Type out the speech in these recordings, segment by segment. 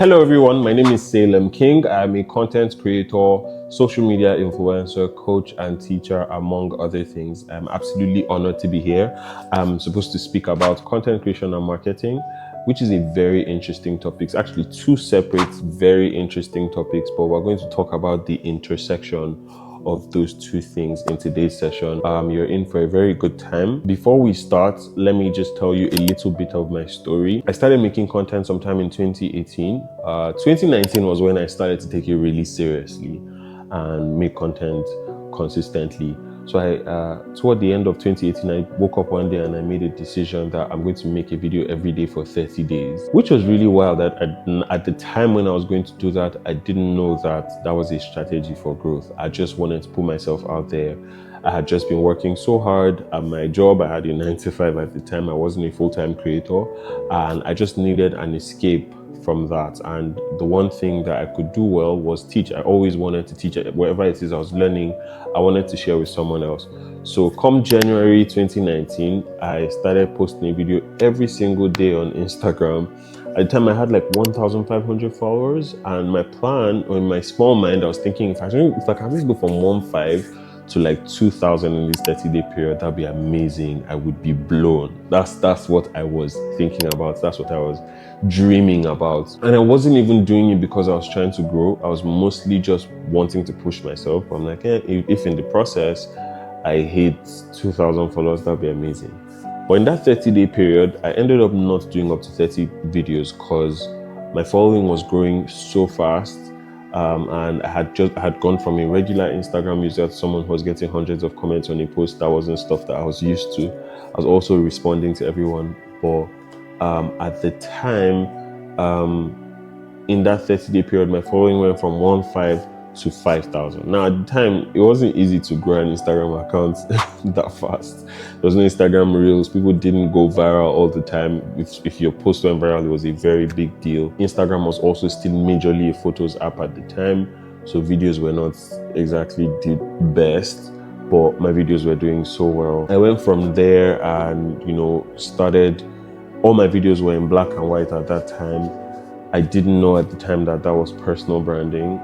Hello everyone, my name is Salem King. I'm a content creator, social media influencer, coach, and teacher, among other things. I'm absolutely honored to be here. I'm supposed to speak about content creation and marketing, which is a very interesting topic. It's actually two separate, very interesting topics, but we're going to talk about the intersection of those two things in today's session. You're in for a very good time. Before we start, let me just tell you a little bit of my story. I started making content sometime in 2018. 2019 was when I started to take it really seriously and make content consistently. So toward the end of 2018, I woke up one day and I made a decision that I'm going to make a video every day for 30 days, which was really wild. That at the time when I was going to do that, I didn't know that that was a strategy for growth. I just wanted to put myself out there. I had just been working so hard at my job. I had a 9 to 5 at the time. I wasn't a full-time creator, and I just needed an escape from that. And the one thing that I could do well was teach. I always wanted to teach. Whatever it is I was learning, I wanted to share with someone else. So come January 2019, I started posting a video every single day on Instagram. At the time, I had like 1,500 followers, and my plan, or in my small mind, I was thinking if I can just go from 1.5 to like 2,000 in this 30-day period, that'd be amazing. I would be blown. That's what I was thinking about. That's what I was dreaming about. And I wasn't even doing it because I was trying to grow. I was mostly just wanting to push myself. I'm like, if in the process I hit 2,000 followers, that'd be amazing. But in that 30-day period, I ended up not doing up to 30 videos because my following was growing so fast. And I had gone from a regular Instagram user to someone who was getting hundreds of comments on a post. That wasn't stuff that I was used to. I was also responding to everyone. But at the time, in that 30-day period, my following went from 1.5 to 5,000. Now, at the time, it wasn't easy to grow an Instagram account that fast. There was no Instagram Reels. People didn't go viral all the time. If your post went viral, it was a very big deal. Instagram was also still majorly a photos app at the time, so videos were not exactly the best, but my videos were doing so well. I went from there and, started. All my videos were in black and white at that time. I didn't know at the time that that was personal branding.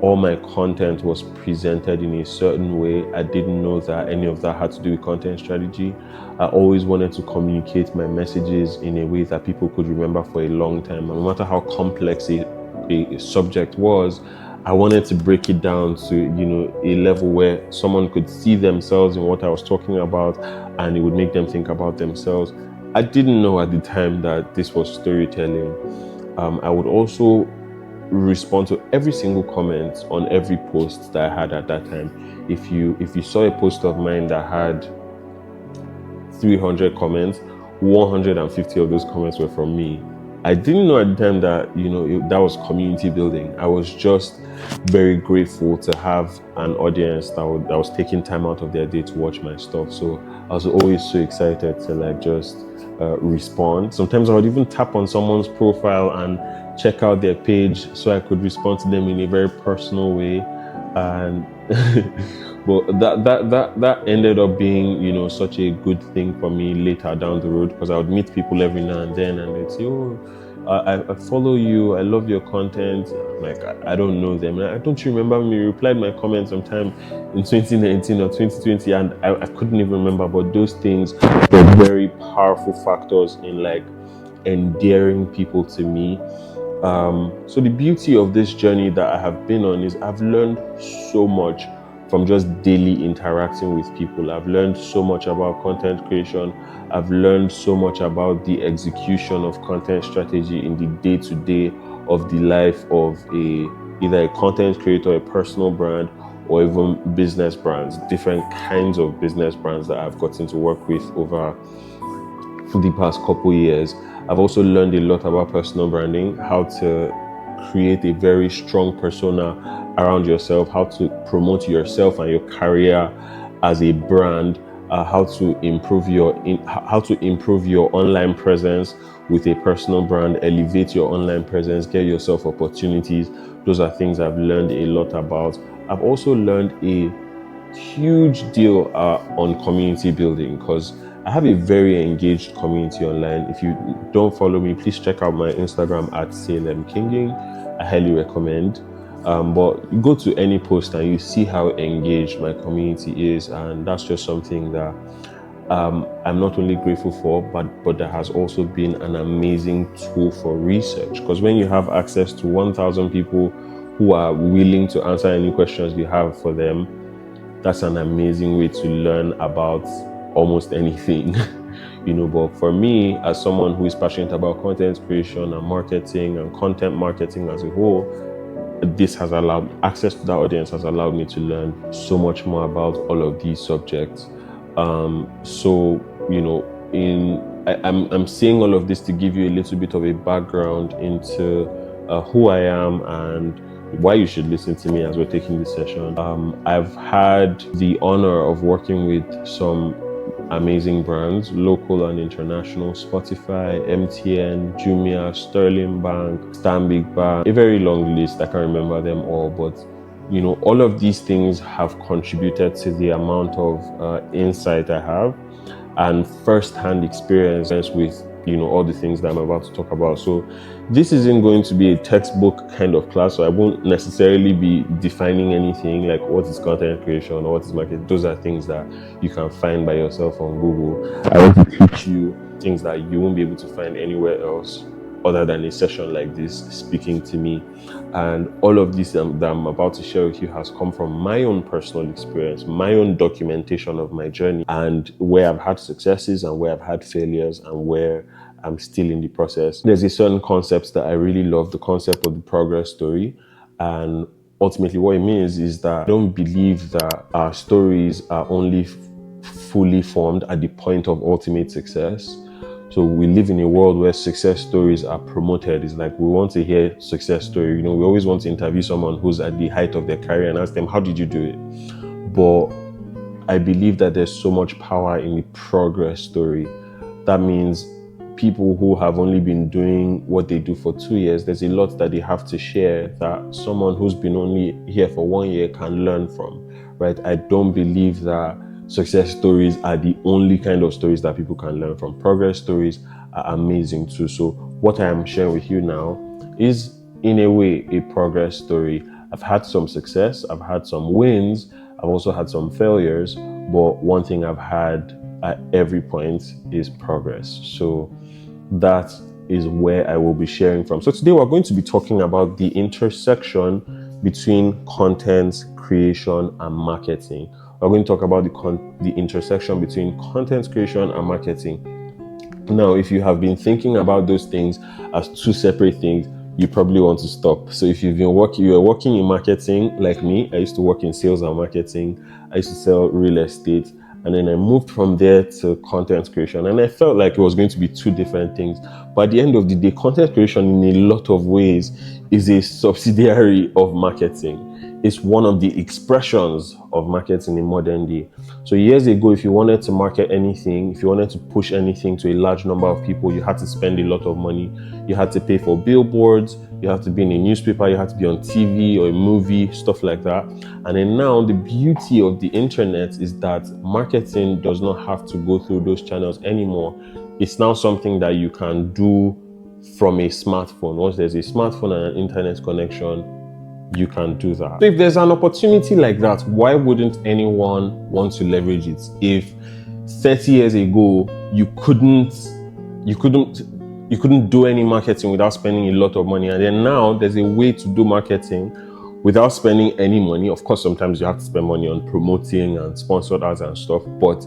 All my content was presented in a certain way. I didn't know that any of that had to do with content strategy. I always wanted to communicate my messages in a way that people could remember for a long time. And no matter how complex a subject was, I wanted to break it down to, a level where someone could see themselves in what I was talking about and it would make them think about themselves. I didn't know at the time that this was storytelling. I would also respond to every single comment on every post that I had at that time. If you saw a post of mine that had 300 comments, 150 of those comments were from me. I didn't know at the time that that was community building. I was just very grateful to have an audience that was taking time out of their day to watch my stuff. So I was always so excited to just respond. Sometimes I would even tap on someone's profile and check out their page so I could respond to them in a very personal way. And but that ended up being such a good thing for me later down the road, because I would meet people every now and then and they'd say, I follow you, I love your content. Like, I don't know them. And don't you remember me? You replied my comment sometime in 2019 or 2020, and I couldn't even remember. But those things were very powerful factors in endearing people to me. So the beauty of this journey that I have been on is I've learned so much from just daily interacting with people. I've learned so much about content creation. I've learned so much about the execution of content strategy in the day-to-day of the life of either a content creator, a personal brand, or even business brands, different kinds of business brands that I've gotten to work with over the past couple years. I've also learned a lot about personal branding, how to create a very strong persona around yourself, how to promote yourself and your career as a brand, how to improve your online presence with a personal brand, elevate your online presence, get yourself opportunities. Those are things I've learned a lot about. I've also learned a huge deal on community building, because I have a very engaged community online. If you don't follow me, please check out my Instagram at Salem Kinging. I highly recommend. But you go to any post and you see how engaged my community is, and that's just something that I'm not only grateful for, but that has also been an amazing tool for research. Because when you have access to 1,000 people who are willing to answer any questions you have for them, that's an amazing way to learn about almost anything. But for me, as someone who is passionate about content creation and marketing and content marketing as a whole, this has allowed access to that audience, has allowed me to learn so much more about all of these subjects. So I'm saying all of this to give you a little bit of a background into who I am and why you should listen to me as we're taking this session. I've had the honor of working with some amazing brands, local and international: Spotify, MTN, Jumia, Sterling Bank, Stanbic Bank, a very long list. I can't remember them all, but all of these things have contributed to the amount of insight I have and first-hand experience with all the things that I'm about to talk about. So this isn't going to be a textbook kind of class, so I won't necessarily be defining anything like what is content creation or what is marketing. Those are things that you can find by yourself on Google. I want to teach you things that you won't be able to find anywhere else other than a session like this speaking to me. And all of this that I'm about to share with you has come from my own personal experience, my own documentation of my journey, and where I've had successes and where I've had failures and where I'm still in the process. There's a certain concept that I really love, the concept of the progress story. And ultimately what it means is that I don't believe that our stories are only fully formed at the point of ultimate success. So we live in a world where success stories are promoted. It's like we want to hear success story. We always want to interview someone who's at the height of their career and ask them, how did you do it? But I believe that there's so much power in the progress story. That means people who have only been doing what they do for 2 years, there's a lot that they have to share that someone who's been only here for 1 year can learn from, right? I don't believe that success stories are the only kind of stories that people can learn from. Progress stories are amazing too. So what I am sharing with you now is, in a way, a progress story. I've had some success, I've had some wins, I've also had some failures, but one thing I've had at every point is progress. So that is where I will be sharing from. So today we're going to be talking about the intersection between content creation and marketing. We're going to talk about the intersection between content creation and marketing. Now, if you have been thinking about those things as two separate things, you probably want to stop. So if you were working in marketing like me, I used to work in sales and marketing. I used to sell real estate. And then I moved from there to content creation. And I felt like it was going to be two different things. But at the end of the day, content creation in a lot of ways is a subsidiary of marketing. It's one of the expressions of marketing in modern day. So years ago, if you wanted to market anything, if you wanted to push anything to a large number of people, you had to spend a lot of money. You had to pay for billboards, you had to be in a newspaper, you had to be on TV or a movie, stuff like that. And then now the beauty of the internet is that marketing does not have to go through those channels anymore. It's now something that you can do from a smartphone. Once there's a smartphone and an internet connection, you can do that. So if there's an opportunity like that, why wouldn't anyone want to leverage it? If 30 years ago you couldn't do any marketing without spending a lot of money, and then now there's a way to do marketing without spending any money. Of course, sometimes you have to spend money on promoting and sponsored ads and stuff, but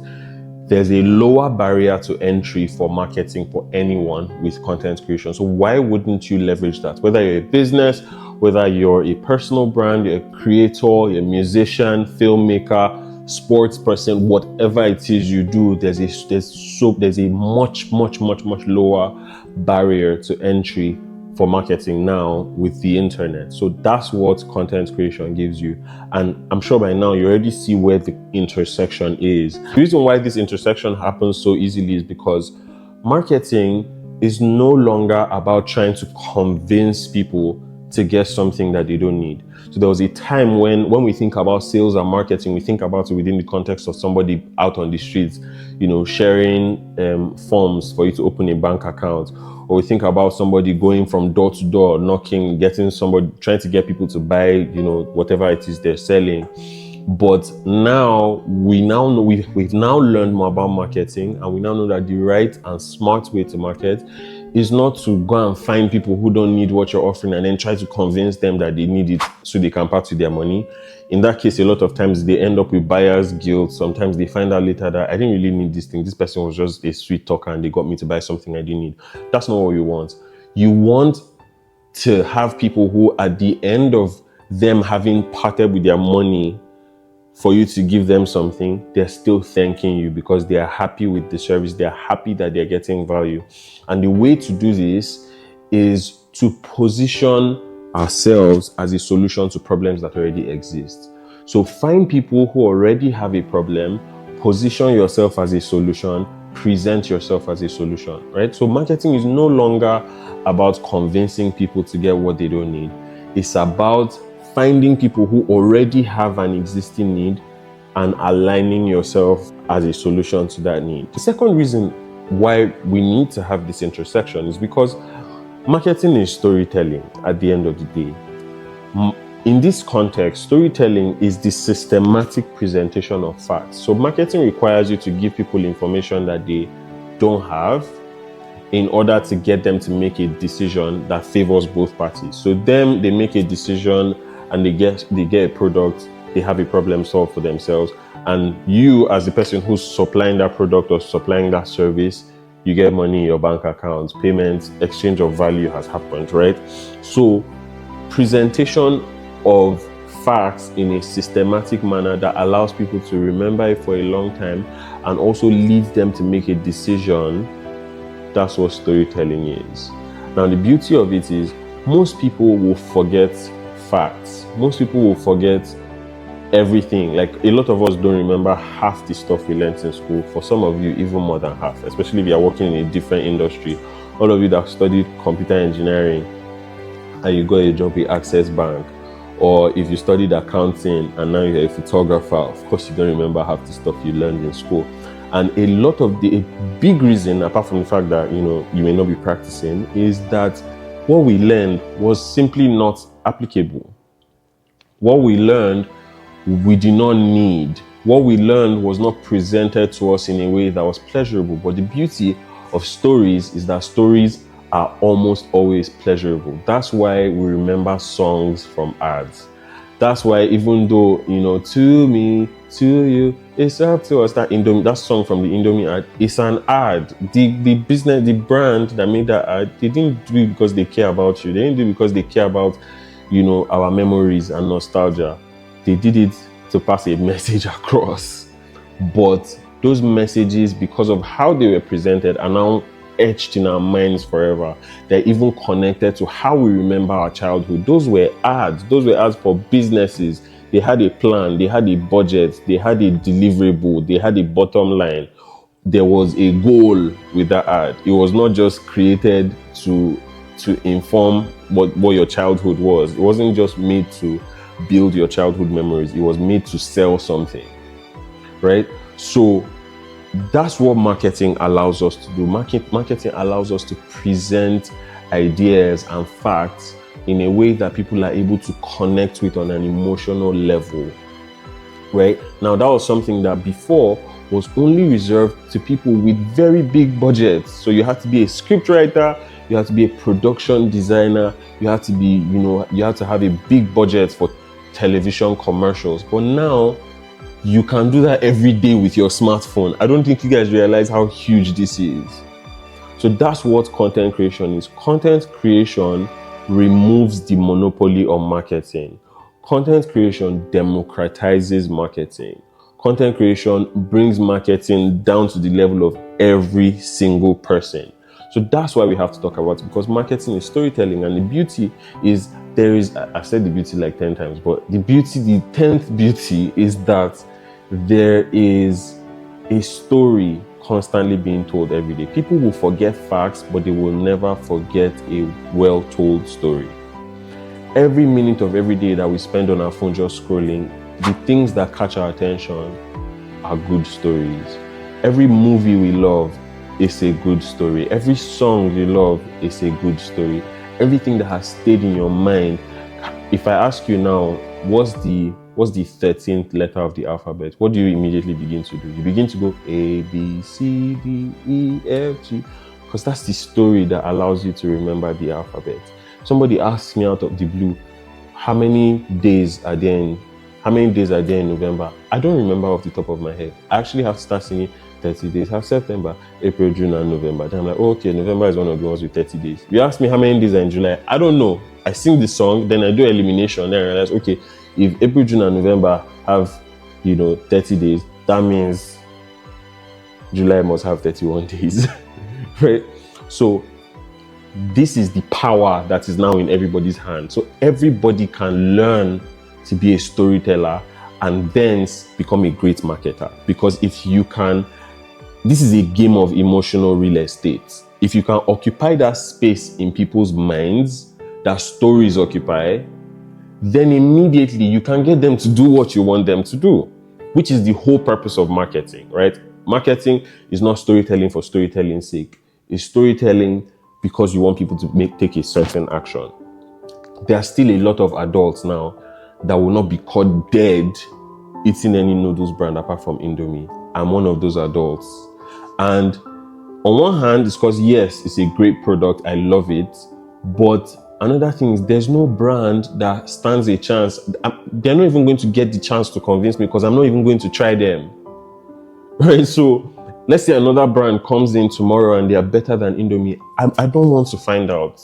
there's a lower barrier to entry for marketing for anyone with content creation. So why wouldn't you leverage that? Whether you're a business, whether you're a personal brand, you're a creator, you're a musician, filmmaker, sports person, whatever it is you do, there's a much lower barrier to entry for marketing now with the internet. So that's what content creation gives you. And I'm sure by now you already see where the intersection is. The reason why this intersection happens so easily is because marketing is no longer about trying to convince people to get something that they don't need. So there was a time when we think about sales and marketing, we think about it within the context of somebody out on the streets, sharing forms for you to open a bank account. Or we think about somebody going from door to door, knocking, trying to get people to buy, whatever it is they're selling. But now we now know we've now learned more about marketing, and we now know that the right and smart way to market is not to go and find people who don't need what you're offering and then try to convince them that they need it so they can part with their money. In that case, a lot of times they end up with buyer's guilt. Sometimes they find out later that I didn't really need this thing. This person was just a sweet talker and they got me to buy something I didn't need. That's not what you want. You want to have people who, at the end of them having parted with their money, for you to give them something, they're still thanking you because they are happy with the service. They're happy that they're getting value. And the way to do this is to position ourselves as a solution to problems that already exist. So find people who already have a problem, position yourself as a solution, present yourself as a solution, right? So marketing is no longer about convincing people to get what they don't need. It's about finding people who already have an existing need and aligning yourself as a solution to that need. The second reason why we need to have this intersection is because marketing is storytelling at the end of the day. In this context, storytelling is the systematic presentation of facts. So marketing requires you to give people information that they don't have in order to get them to make a decision that favors both parties. So they make a decision and they get a product, they have a problem solved for themselves. And you, as the person who's supplying that product or supplying that service, you get money in your bank account, payments, exchange of value has happened, right? So presentation of facts in a systematic manner that allows people to remember it for a long time and also leads them to make a decision, that's what storytelling is. Now, the beauty of it is most people will forget facts. Most people will forget everything. Like, a lot of us don't remember half the stuff we learned in school. For some of you, even more than half, especially if you're working in a different industry. All of you that studied computer engineering and you got a job with Access Bank, or if you studied accounting and now you're a photographer, of course you don't remember half the stuff you learned in school. And a big reason, apart from the fact that you may not be practicing, is that what we learned was simply not applicable. What we learned, we did not need. What we learned was not presented to us in a way that was pleasurable. But the beauty of stories is that stories are almost always pleasurable. That's why we remember songs from ads. That's why, even though, to me, to you, it's up to us, that song from the Indomie ad, it's an ad. The business, the brand that made that ad, they didn't do it because they care about you. They didn't do it because they care about, our memories and nostalgia. They did it to pass a message across. But those messages, because of how they were presented, are now etched in our minds forever. They're even connected to how we remember our childhood. Those were ads. Those were ads for businesses. They had a plan, they had a budget, they had a deliverable, they had a bottom line. There was a goal with that ad. It was not just created to inform what your childhood was. It wasn't just made to build your childhood memories. It was made to sell something, right? So that's what marketing allows us to do. Marketing allows us to present ideas and facts in a way that people are able to connect with on an emotional level, right? Now, that was something that before was only reserved to people with very big budgets. So you had to be a scriptwriter, you had to be a production designer, you had to be, you had to have a big budget for television commercials. But now, you can do that every day with your smartphone. I don't think you guys realize how huge this is. So that's what content creation is. Content creation removes the monopoly on marketing. Content creation democratizes marketing. Content creation brings marketing down to the level of every single person. So that's why we have to talk about it, because marketing is storytelling, and the beauty is I've said the beauty like 10 times, but the 10th beauty is that there is a story constantly being told every day. People will forget facts, but they will never forget a well-told story. Every minute of every day that we spend on our phone just scrolling, the things that catch our attention are good stories. Every movie we love is a good story. Every song you love is a good story. Everything that has stayed in your mind. If I ask you now, what's the 13th letter of the alphabet? What do you immediately begin to do? You begin to go A, B, C, D, E, F, G, because that's the story that allows you to remember the alphabet. Somebody asks me out of the blue, how many days are there in November? I don't remember off the top of my head. I actually have to start singing 30 days. I have September, April, June, and November. Then I'm like, oh, okay, November is one of the ones with 30 days. You ask me how many days are in July? I don't know. I sing the song, then I do elimination, then I realize, okay, if April, June, and November have, 30 days, that means July must have 31 days, right? So this is the power that is now in everybody's hand. So everybody can learn to be a storyteller and then become a great marketer. Because if you can, this is a game of emotional real estate. If you can occupy that space in people's minds that stories occupy, then immediately you can get them to do what you want them to do, which is the whole purpose of marketing, right? Marketing is not storytelling for storytelling's sake. It's storytelling because you want people to take a certain action. There are still a lot of adults now that will not be caught dead eating any noodles brand apart from Indomie. I'm one of those adults. And on one hand, it's because, yes, it's a great product. I love it. But another thing is there's no brand that stands a chance. They're not even going to get the chance to convince me because I'm not even going to try them. Right? So let's say another brand comes in tomorrow and they are better than Indomie. I don't want to find out.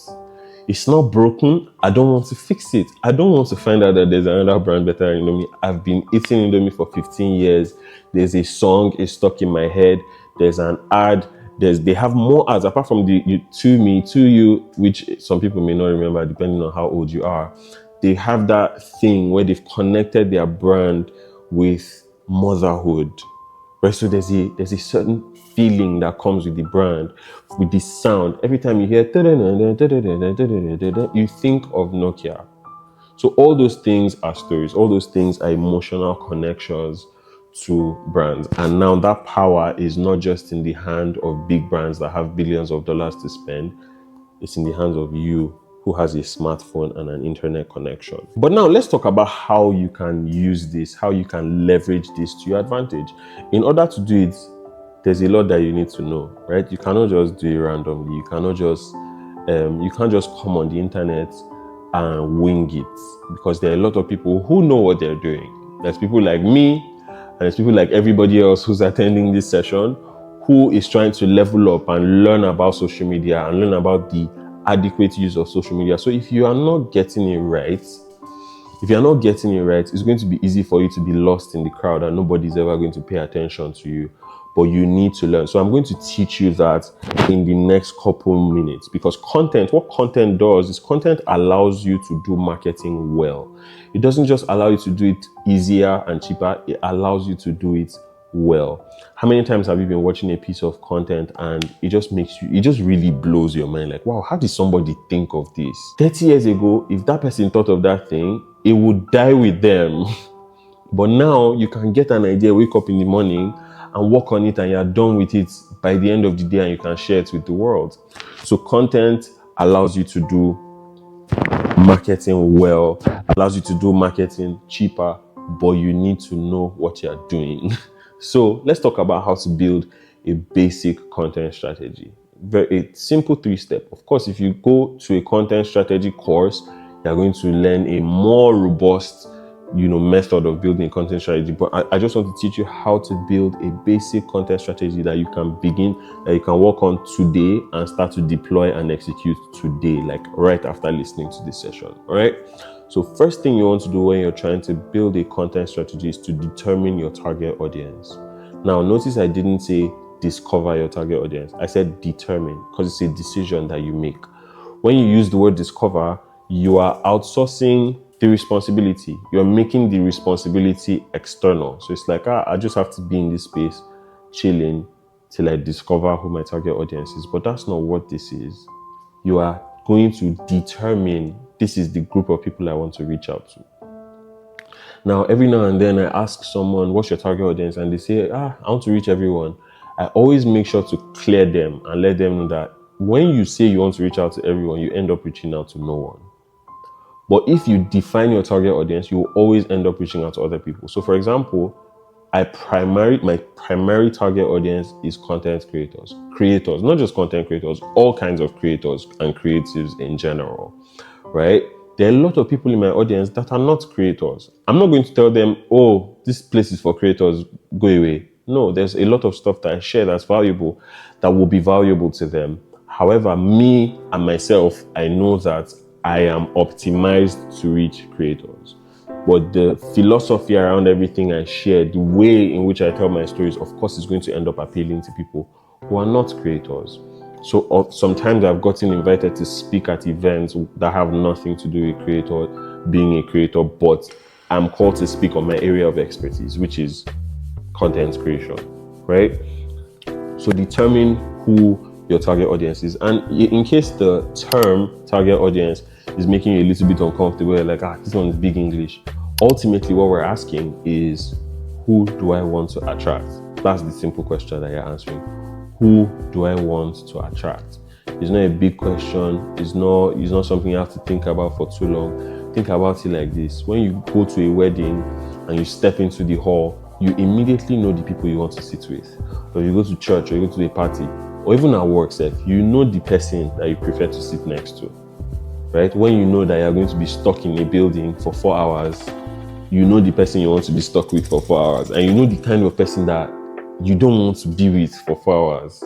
It's not broken. I don't want to fix it. I don't want to find out that there's another brand better than Indomie. I've been eating Indomie for 15 years. There's a song, it's stuck in my head. There's an ad. They have more ads apart from the to me, to you, which some people may not remember depending on how old you are. They have that thing where they've connected their brand with motherhood. Right? So there's a certain feeling that comes with the brand, with the sound. Every time you hear, you think of Nokia. So all those things are stories. All those things are emotional connections to brands. And now that power is not just in the hand of big brands that have billions of dollars to spend. It's in the hands of you who has a smartphone and an internet connection. But now let's talk about how you can use this, how you can leverage this to your advantage. In order to do it, there's a lot that you need to know, right? You cannot just do it randomly. You can't just come on the internet and wing it, because there are a lot of people who know what they're doing. There's people like me, and there's people like everybody else who's attending this session who is trying to level up and learn about social media and learn about the adequate use of social media. So if you are not getting it right, it's going to be easy for you to be lost in the crowd and nobody's ever going to pay attention to you. But you need to learn. So I'm going to teach you that in the next couple minutes, because what content does is content allows you to do marketing well. It doesn't just allow you to do it easier and cheaper. It allows you to do it well. How many times have you been watching a piece of content and it just really blows your mind? Like, wow, how did somebody think of this? 30 years ago, if that person thought of that thing, it would die with them. But now you can get an idea, wake up in the morning and work on it, and you're done with it by the end of the day, and you can share it with the world. So content allows you to do marketing well, allows you to do marketing cheaper, but you need to know what you're doing. So let's talk about how to build a basic content strategy. Very simple 3-step. Of course, if you go to a content strategy course, you're going to learn a more robust method of building a content strategy. But I just want to teach you how to build a basic content strategy that you can work on today and start to deploy and execute today, like right after listening to this session. All right. So first thing you want to do when you're trying to build a content strategy is to determine your target audience. Now, notice I didn't say discover your target audience. I said determine, because it's a decision that you make. When you use the word discover, you are outsourcing the responsibility. You're making the responsibility external. So it's like, I just have to be in this space, chilling till I discover who my target audience is. But that's not what this is. You are going to determine this is the group of people I want to reach out to. Now, every now and then I ask someone, what's your target audience? And they say, I want to reach everyone. I always make sure to clear them and let them know that when you say you want to reach out to everyone, you end up reaching out to no one. But if you define your target audience, you will always end up reaching out to other people. So for example, my primary target audience is content creators. Creators, not just content creators, all kinds of creators and creatives in general, right? There are a lot of people in my audience that are not creators. I'm not going to tell them, oh, this place is for creators, go away. No, there's a lot of stuff that I share that's valuable, that will be valuable to them. However, me and myself, I know that I am optimized to reach creators. But the philosophy around everything I share, the way in which I tell my stories, of course, is going to end up appealing to people who are not creators. So sometimes I've gotten invited to speak at events that have nothing to do with being a creator, but I'm called to speak on my area of expertise, which is content creation, right? So determine who your target audience is. And in case the term target audience is making you a little bit uncomfortable, like, this one is big English. Ultimately, what we're asking is, who do I want to attract? That's the simple question that you're answering. Who do I want to attract? It's not a big question. It's not something you have to think about for too long. Think about it like this. When you go to a wedding and you step into the hall, you immediately know the people you want to sit with. Or you go to church, or you go to a party, or even at work, you know the person that you prefer to sit next to. Right? When you know that you're going to be stuck in a building for 4 hours, you know the person you want to be stuck with for 4 hours, and you know the kind of person that you don't want to be with for 4 hours.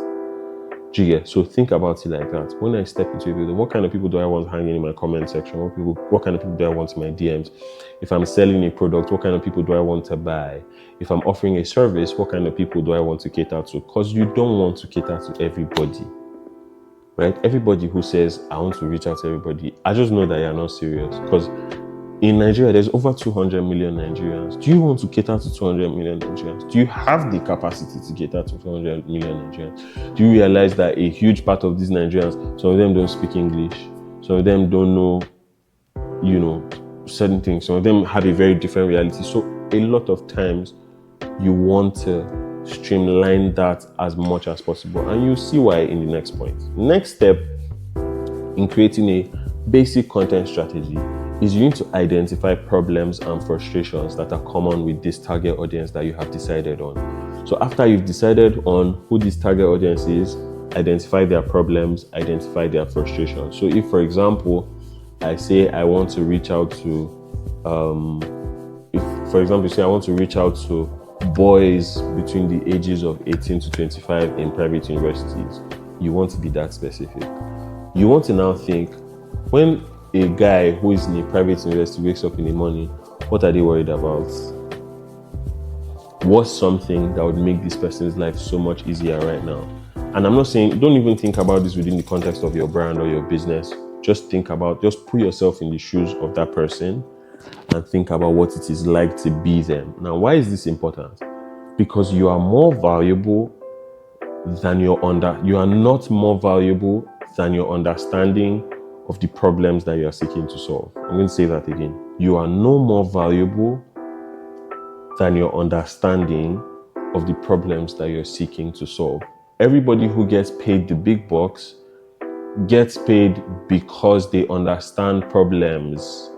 So think about it like that. When I step into a building, what kind of people do I want hanging in my comment section? What kind of people do I want in my DMs? If I'm selling a product, what kind of people do I want to buy? If I'm offering a service, what kind of people do I want to cater to? Because you don't want to cater to everybody. Right? Everybody who says, I want to reach out to everybody, I just know that you're not serious. Because in Nigeria, there's over 200 million Nigerians. Do you want to cater to 200 million Nigerians? Do you have the capacity to cater to 200 million Nigerians? Do you realize that a huge part of these Nigerians, some of them don't speak English, some of them don't know, certain things, some of them have a very different reality. So a lot of times, you want to streamline that as much as possible. And you'll see why in the next point. Next step in creating a basic content strategy is you need to identify problems and frustrations that are common with this target audience that you have decided on. So after you've decided on who this target audience is, identify their problems, identify their frustrations. So if, for example, I say I want to reach out to, boys between the ages of 18 to 25 in private universities, you want to be that specific. You want to now think, when a guy who is in a private university wakes up in the morning, what are they worried about? What's something that would make this person's life so much easier right now? And I'm not saying, don't even think about this within the context of your brand or your business. Just put yourself in the shoes of that person and think about what it is like to be them. Now, why is this important? Because you are more valuable than you are not more valuable than your understanding of the problems that you are seeking to solve. I'm going to say that again. You are no more valuable than your understanding of the problems that you're seeking to solve. Everybody who gets paid the big bucks gets paid because they understand problems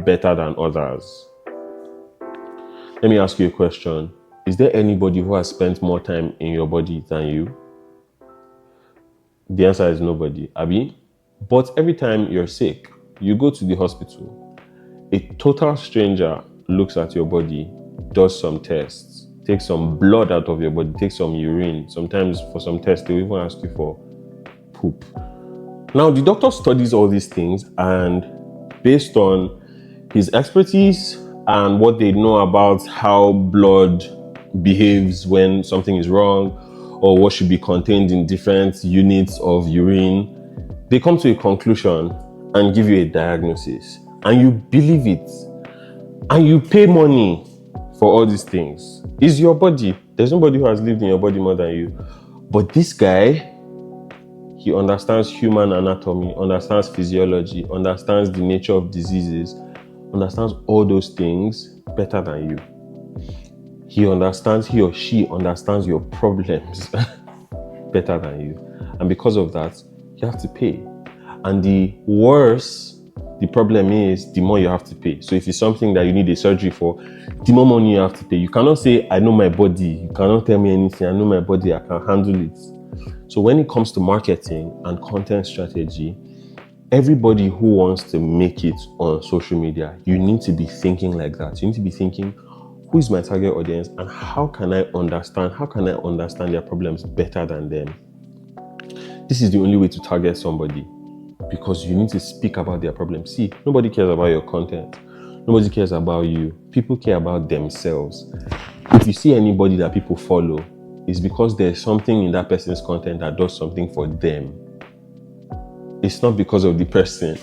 better than others. Let me ask you a question. Is there anybody who has spent more time in your body than you? The answer is nobody, Abi. But every time you're sick, you go to the hospital, a total stranger looks at your body, does some tests, takes some blood out of your body, takes some urine. Sometimes for some tests, they even ask you for poop. Now, the doctor studies all these things, and based on his expertise and what they know about how blood behaves when something is wrong, or what should be contained in different units of urine, they come to a conclusion and give you a diagnosis, and you believe it, and you pay money for all these things. It's your body. There's nobody who has lived in your body more than you. But this guy, He understands human anatomy, understands physiology, understands the nature of diseases, understands all those things better than you. He or she understands your problems better than you. And because of that, you have to pay. And the worse the problem is, the more you have to pay. So if it's something that you need a surgery for, the more money you have to pay. You cannot say, I know my body. You cannot tell me anything. I know my body. I can handle it. So when it comes to marketing and content strategy, everybody who wants to make it on social media, you need to be thinking like that. You need to be thinking, who is my target audience and how can I understand their problems better than them? This is the only way to target somebody, because you need to speak about their problems. See, nobody cares about your content. Nobody cares about you. People care about themselves. If you see anybody that people follow, it's because there's something in that person's content that does something for them. It's not because of the person.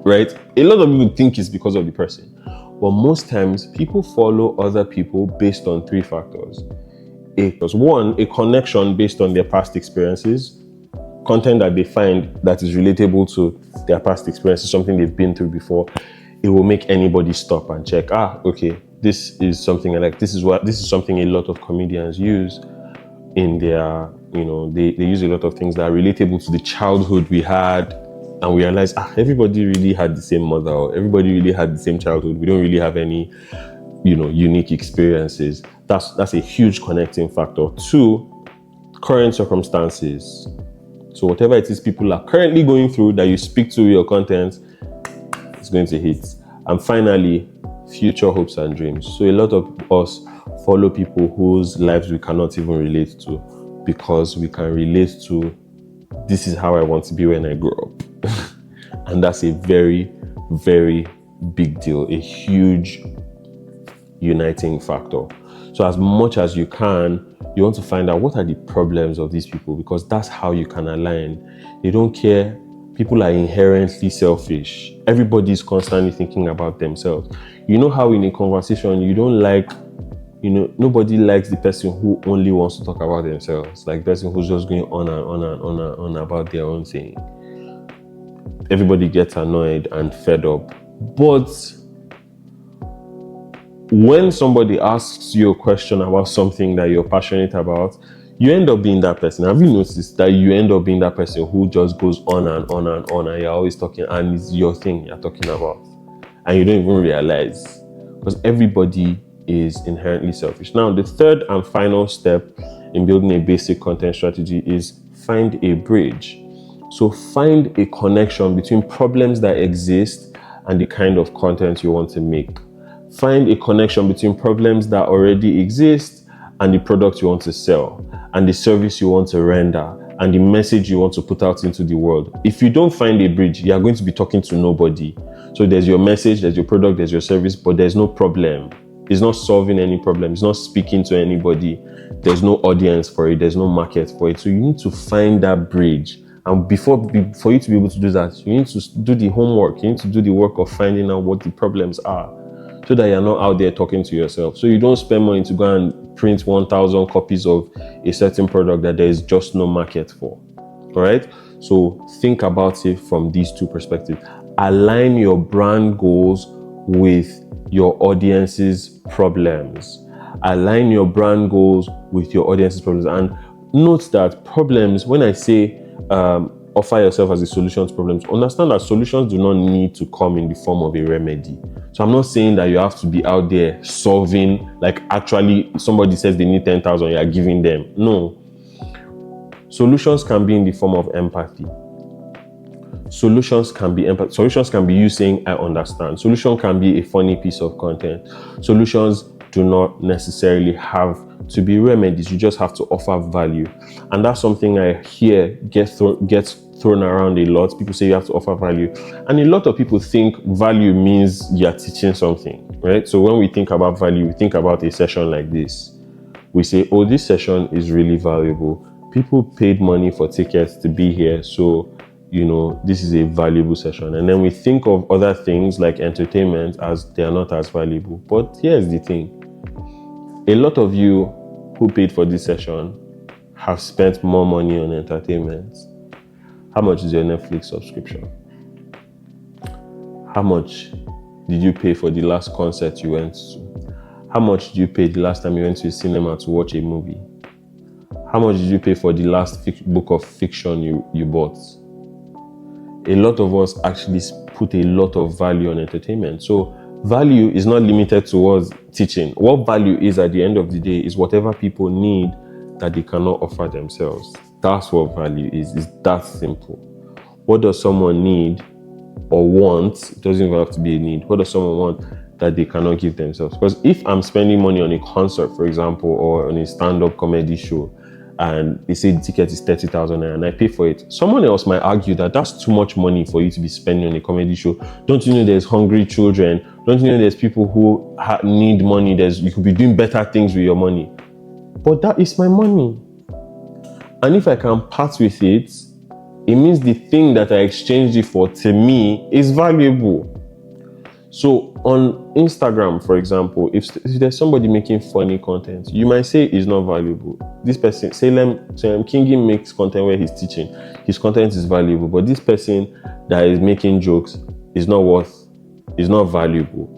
Right? A lot of people think it's because of the person. But most times, people follow other people based on 3 factors. One, a connection based on their past experiences, content that they find that is relatable to their past experiences, something they've been through before. It will make anybody stop and check, okay, this is something I like. This is something a lot of comedians use in their, they use a lot of things that are relatable to the childhood we had. And we realize, everybody really had the same mother, or everybody really had the same childhood. We don't really have any, unique experiences. That's a huge connecting factor. 2, current circumstances. So whatever it is people are currently going through that you speak to your content, it's going to hit. And finally, future hopes and dreams. So a lot of us follow people whose lives we cannot even relate to, because we can relate to, this is how I want to be when I grow up. And that's a very, very big deal, a huge uniting factor. So as much as you can, you want to find out what are the problems of these people, because that's how you can align. They don't care. People are inherently selfish. Everybody is constantly thinking about themselves. You know how in a conversation, you don't like, nobody likes the person who only wants to talk about themselves, like the person who's just going on and on and on and on about their own thing. Everybody gets annoyed and fed up. But when somebody asks you a question about something that you're passionate about, you end up being that person. Have you noticed that you end up being that person who just goes on and on and on, and you're always talking, and it's your thing you're talking about, and you don't even realize, because everybody is inherently selfish. Now, the third and final step in building a basic content strategy is find a bridge. So find a connection between problems that exist and the kind of content you want to make. Find a connection between problems that already exist and the product you want to sell, and the service you want to render, and the message you want to put out into the world. If you don't find a bridge, you are going to be talking to nobody. So there's your message, there's your product, there's your service, but there's no problem. It's not solving any problem. It's not speaking to anybody. There's no audience for it. There's no market for it. So you need to find that bridge. And for you to be able to do that, you need to do the homework. You need to do the work of finding out what the problems are, so that you're not out there talking to yourself. So you don't spend money to go and print 1,000 copies of a certain product that there is just no market for. All right? So think about it from these 2 perspectives. Align your brand goals with your audience's problems. Align your brand goals with your audience's problems. And note that problems, when I say offer yourself as a solution to problems, understand that solutions do not need to come in the form of a remedy. So I'm not saying that you have to be out there solving, like actually somebody says they need 10,000, you are giving them. No. Solutions can be in the form of empathy. Solutions can be you saying, I understand. Solution can be a funny piece of content. Solutions do not necessarily have to be remedies. You just have to offer value. And that's something I hear gets thrown around a lot. People say you have to offer value. And a lot of people think value means you're teaching something, right? So when we think about value, we think about a session like this. We say, oh, this session is really valuable. People paid money for tickets to be here. So, this is a valuable session. And then we think of other things like entertainment as they are not as valuable. But here's the thing. A lot of you who paid for this session have spent more money on entertainment? How much is your Netflix subscription? How much did you pay for the last concert you went to? How much did you pay the last time you went to a cinema to watch a movie? How much did you pay for the last book of fiction you bought? A lot of us actually put a lot of value on entertainment. So value is not limited towards teaching. What value is at the end of the day is whatever people need that they cannot offer themselves. That's what value is. It's that simple. What does someone need or want? It doesn't even have to be a need. What does someone want that they cannot give themselves? Because if I'm spending money on a concert, for example, or on a stand-up comedy show, and they say the ticket is 30,000 and I pay for it, someone else might argue that that's too much money for you to be spending on a comedy show. Don't you know there's hungry children? Don't you know there's people who need money? You could be doing better things with your money. But that is my money. And if I can part with it, it means the thing that I exchanged it for, to me, is valuable. So on Instagram, for example, if there's somebody making funny content, you might say it's not valuable. This person, say Kingi makes content where he's teaching. His content is valuable, but this person that is making jokes is not valuable.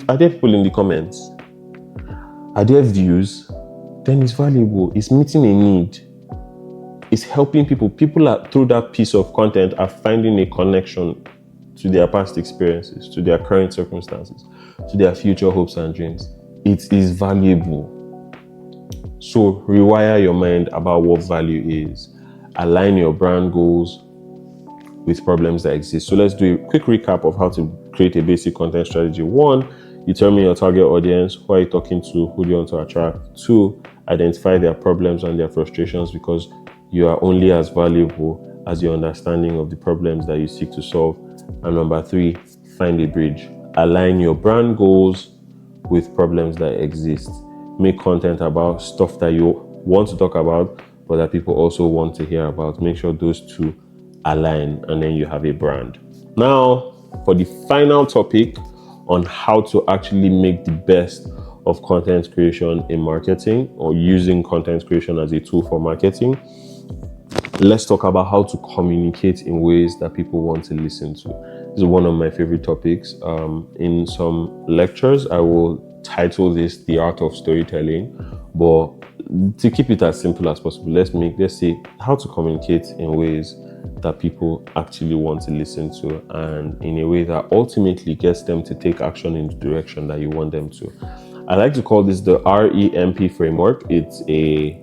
Are there people in the comments? Are there views? Then it's valuable. It's meeting a need. It's helping people. People are, through that piece of content, are finding a connection to their past experiences, to their current circumstances, to their future hopes and dreams. It is valuable. So rewire your mind about what value is. Align your brand goals with problems that exist. So let's do a quick recap of how to create a basic content strategy. 1, determine your target audience. Who are you talking to? Who do you want to attract? 2, identify their problems and their frustrations, because you are only as valuable as your understanding of the problems that you seek to solve. And number 3, find a bridge. Align your brand goals with problems that exist. Make content about stuff that you want to talk about, but that people also want to hear about. Make sure those two align, and then you have a brand. Now, for the final topic on how to actually make the best of content creation in marketing, or using content creation as a tool for marketing, let's talk about how to communicate in ways that people want to listen to. This is one of my favorite topics. In some lectures, I will title this The Art of Storytelling, but to keep it as simple as possible, let's say how to communicate in ways that people actually want to listen to, and in a way that ultimately gets them to take action in the direction that you want them to. I like to call this the REMP framework. It's an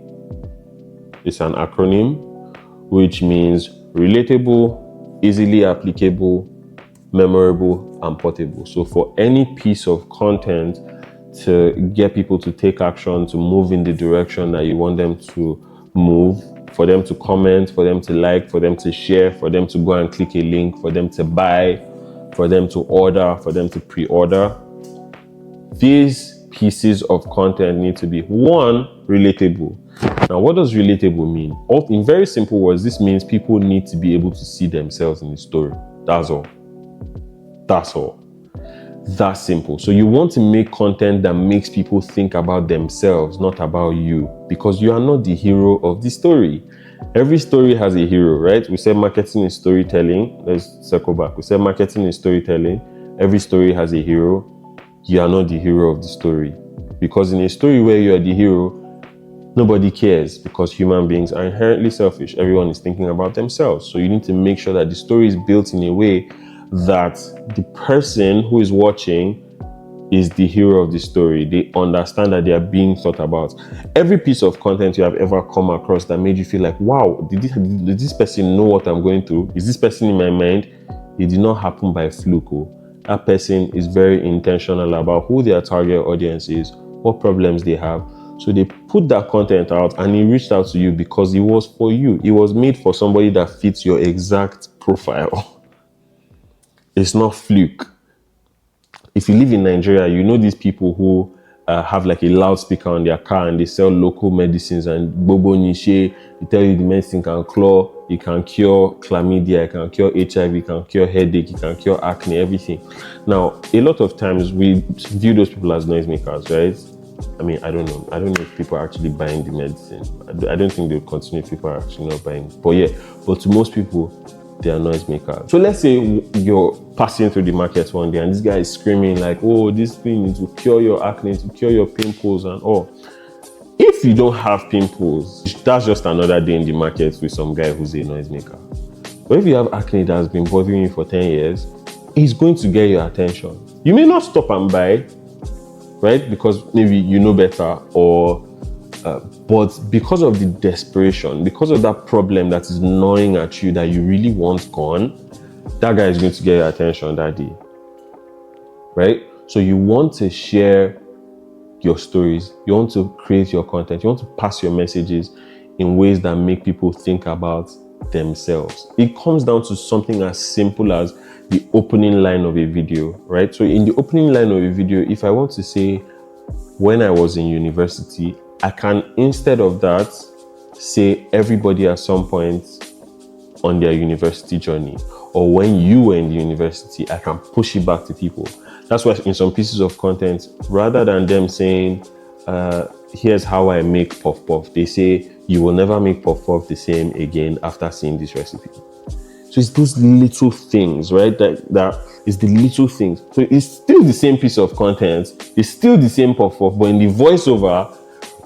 acronym, which means relatable, easily applicable, memorable, and portable. So for any piece of content to get people to take action, to move in the direction that you want them to move, for them to comment, for them to like, for them to share, for them to go and click a link, for them to buy, for them to order, for them to pre-order, these pieces of content need to be, 1, relatable. Now, what does relatable mean? In very simple words, this means people need to be able to see themselves in the story. That's all. That's all. That's simple. So you want to make content that makes people think about themselves, not about you, because you are not the hero of the story. Every story has a hero, right? We said marketing is storytelling. Let's circle back. We said marketing is storytelling. Every story has a hero. You are not the hero of the story, because in a story where you are the hero, nobody cares, because human beings are inherently selfish. Everyone is thinking about themselves. So you need to make sure that the story is built in a way that the person who is watching is the hero of the story. They understand that they are being thought about. Every piece of content you have ever come across that made you feel like, wow, did this person know what I'm going through? Is this person in my mind? It did not happen by fluke. That person is very intentional about who their target audience is, what problems they have. So they put that content out, and it reached out to you because it was for you. It was made for somebody that fits your exact profile. It's not fluke. If you live in Nigeria, you know these people who have like a loudspeaker on their car, and they sell local medicines and bobo niche. They tell you the medicine can cure, it can cure chlamydia, it can cure HIV, it can cure headache, it can cure acne, everything. Now, a lot of times we view those people as noisemakers, right? I mean, I don't know. I don't know if people are actually buying the medicine. I don't think they'll continue if people are actually not buying. But yeah, but to most people, they are noisemakers. So let's say you're passing through the market one day and this guy is screaming like, oh, this thing to cure your acne, to cure your pimples and all. If you don't have pimples, that's just another day in the market with some guy who's a noisemaker. But if you have acne that has been bothering you for 10 years, it's going to get your attention. You may not stop and buy, right? Because maybe you know better, or but because of the desperation, because of that problem that is gnawing at you that you really want gone, that guy is going to get your attention that day, right? So you want to share your stories, you want to create your content, you want to pass your messages in ways that make people think about themselves. It comes down to something as simple as the opening line of a video, right? So in the opening line of a video, if I want to say, when I was in university, I can, instead of that, say everybody at some point on their university journey, or when you were in the university, I can push it back to people. That's why in some pieces of content, rather than them saying, here's how I make puff puff, they say, you will never make puff puff the same again after seeing this recipe. So it's those little things, right? That is the little things. So it's still the same piece of content, it's still the same puff puff, but in the voiceover,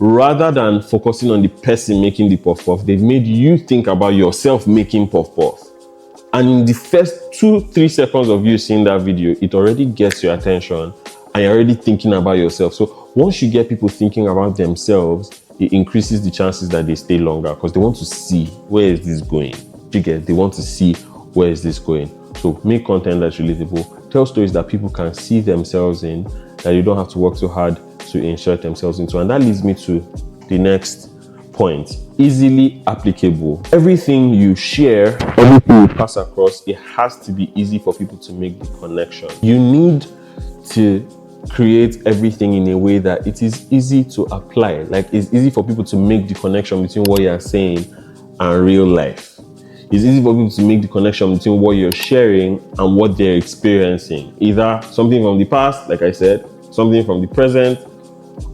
rather than focusing on the person making the puff puff, they've made you think about yourself making puff puff. And in the first 2-3 seconds of you seeing that video, it already gets your attention and you're already thinking about yourself. So once you get people thinking about themselves, it increases the chances that they stay longer because they want to see, where is this going? They want to see, where is this going? So make content that's relatable. Tell stories that people can see themselves in, that you don't have to work so hard to insert themselves into. And that leads me to the next point. Easily applicable. Everything you share, everything you pass across, it has to be easy for people to make the connection. You need to create everything in a way that it is easy to apply. Like, it's easy for people to make the connection between what you're saying and real life. It's easy for people to make the connection between what you're sharing and what they're experiencing. Either something from the past, like I said, something from the present,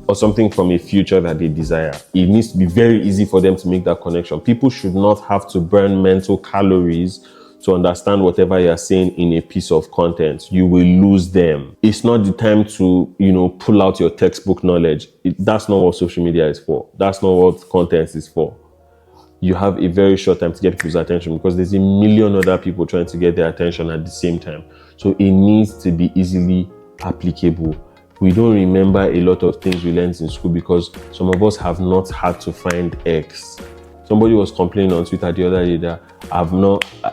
or something from a future that they desire. It needs to be very easy for them to make that connection. People should not have to burn mental calories to understand whatever you're saying in a piece of content. You will lose them. It's not the time to, pull out your textbook knowledge. That's not what social media is for. That's not what content is for. You have a very short time to get people's attention because there's a million other people trying to get their attention at the same time. So it needs to be easily applicable. We don't remember a lot of things we learned in school because some of us have not had to find X. Somebody was complaining on Twitter the other day that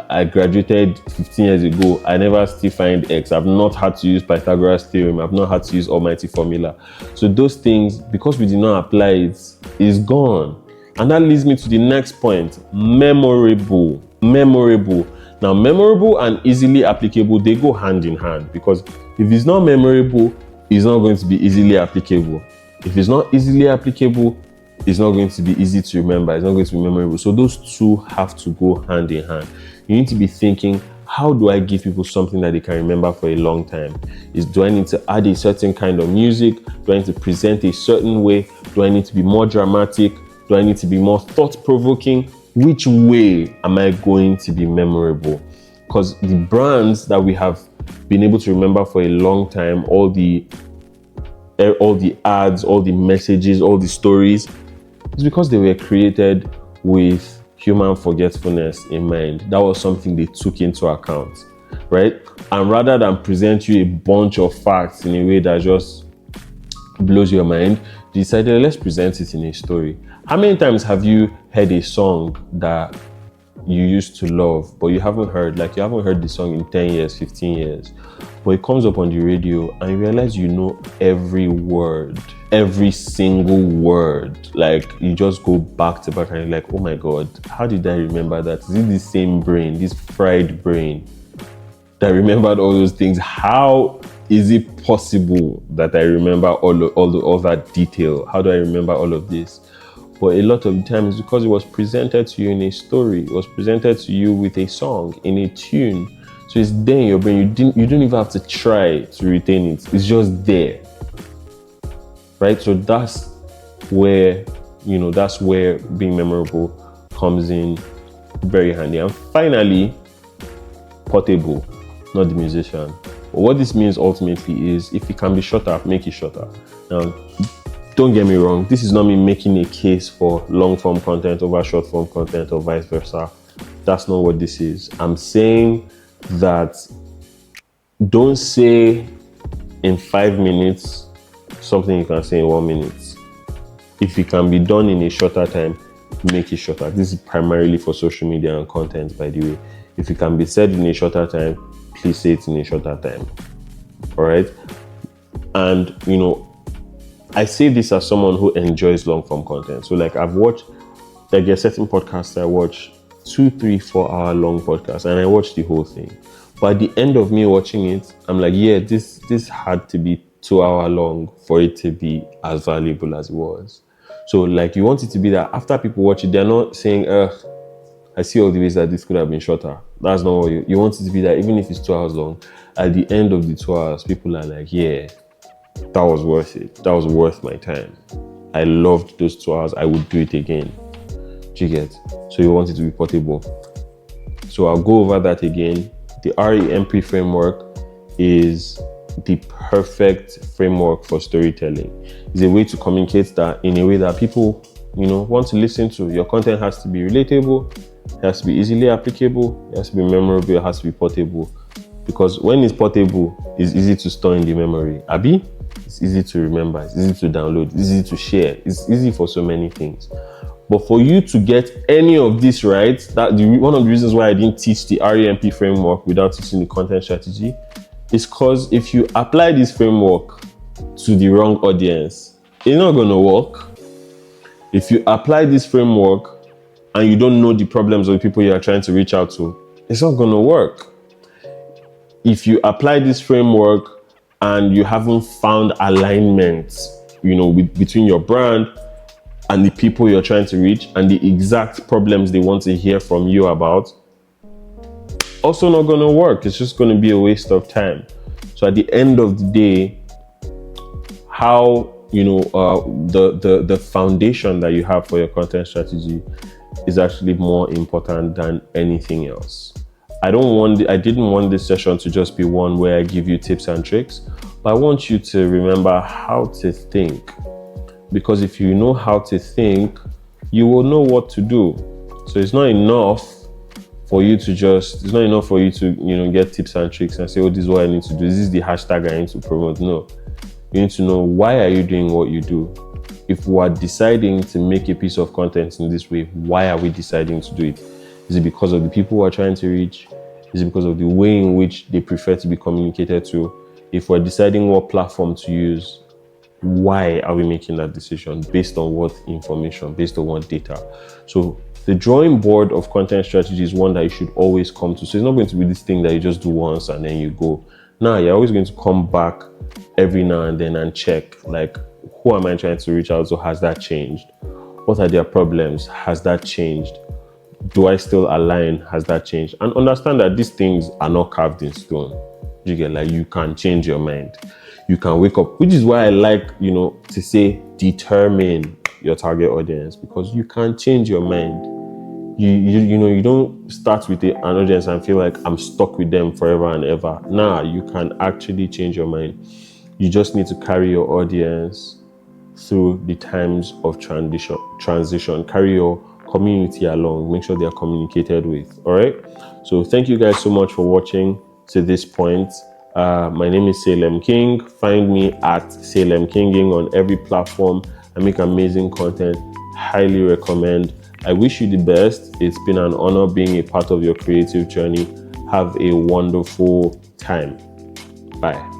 I graduated 15 years ago, I never still find X. I've not had to use Pythagoras theorem. I've not had to use almighty formula. So those things, because we did not apply it, is gone. And that leads me to the next point, memorable. Memorable. Now, memorable and easily applicable, they go hand in hand because if it's not memorable, it's not going to be easily applicable. If it's not easily applicable, it's not going to be easy to remember. It's not going to be memorable. So those two have to go hand in hand. You need to be thinking, how do I give people something that they can remember for a long time? Do I need to add a certain kind of music? Do I need to present a certain way? Do I need to be more dramatic? Do I need to be more thought-provoking? Which way am I going to be memorable? Because the brands that we have been able to remember for a long time, all the ads, all the messages, all the stories, it's because they were created with human forgetfulness in mind. That was something they took into account, right? And rather than present you a bunch of facts in a way that just blows your mind, they decided, let's present it in a story. How many times have you heard a song that you used to love, but you haven't heard the song in 10 years, 15 years, but it comes up on the radio and you realize you know every word, every single word. Like, you just go back to back and you're like, oh my God, how did I remember that? Is it the same brain, this fried brain that remembered all those things? How is it possible that I remember all that detail? How do I remember all of this? But a lot of the time it's because it was presented to you in a story. It was presented to you with a song, in a tune. So it's there in your brain. You don't even have to try to retain it. It's just there. right? So that's where, that's where being memorable comes in very handy. And finally, portable, not the musician. But what this means ultimately is if it can be shorter, make it shorter. Now, don't get me wrong, this is not me making a case for long form content over short form content or vice versa. That's not what this is. I'm saying that don't say in 5 minutes something you can say in 1 minute. If it can be done in a shorter time, make it shorter. This is primarily for social media and content, by the way. If it can be said in a shorter time, please say it in a shorter time. All right. And, I say this as someone who enjoys long form content. So I've watched, a certain podcast I watch 2, 3, 4 hour long podcasts, and I watch the whole thing. But at the end of me watching it, I'm like, yeah, this had to be 2 hour long for it to be as valuable as it was. So you want it to be that after people watch it, they're not saying, I see all the ways that this could have been shorter. That's not what you want it to be, that even if it's 2 hours long, at the end of the 2 hours, people are like, yeah, that was worth it. That was worth my time. I loved those 2 hours. I would do it again. Do you get? So you want it to be portable. So I'll go over that again. The REMP framework is the perfect framework for storytelling. It's a way to communicate that in a way that people, want to listen to. Your content has to be relatable. It has to be easily applicable. It has to be memorable. It has to be portable. Because when it's portable, it's easy to store in the memory. Abi? It's easy to remember. It's easy to download. It's easy to share. It's easy for so many things. But for you to get any of this right, one of the reasons why I didn't teach the REMP framework without teaching the content strategy is because if you apply this framework to the wrong audience, it's not going to work. If you apply this framework and you don't know the problems of the people you are trying to reach out to, it's not going to work. If you apply this framework and you haven't found alignment, between your brand and the people you're trying to reach and the exact problems they want to hear from you about, also not going to work. It's just going to be a waste of time. So at the end of the day, how, the foundation that you have for your content strategy is actually more important than anything else. I didn't want this session to just be one where I give you tips and tricks, but I want you to remember how to think. Because if you know how to think, you will know what to do. So it's not enough for you to get tips and tricks and say, oh, this is what I need to do. This is the hashtag I need to promote. No, you need to know, why are you doing what you do? If we are deciding to make a piece of content in this way, why are we deciding to do it? Is it because of the people we are trying to reach? Is it because of the way in which they prefer to be communicated to? If we're deciding what platform to use, why are we making that decision? Based on what information? Based on what data? So the drawing board of content strategy is one that you should always come to. So it's not going to be this thing that you just do once and then you go. Now you're always going to come back every now and then and check, who am I trying to reach out to? Has that changed? What are their problems? Has that changed? Do I still align? Has that changed? And understand that these things are not carved in stone. You get, you can change your mind. You can wake up, which is why I like, to say determine your target audience, because you can change your mind. You don't start with an audience and feel like I'm stuck with them forever and ever. Nah, you can actually change your mind. You just need to carry your audience through the times of transition. Carry your community along. Make sure they are communicated with. All right. So thank you guys so much for watching to this point. My name is Salem King. Find me at Salem Kinging on every platform. I make amazing content. Highly recommend. I wish you the best. It's been an honor being a part of your creative journey. Have a wonderful time. Bye.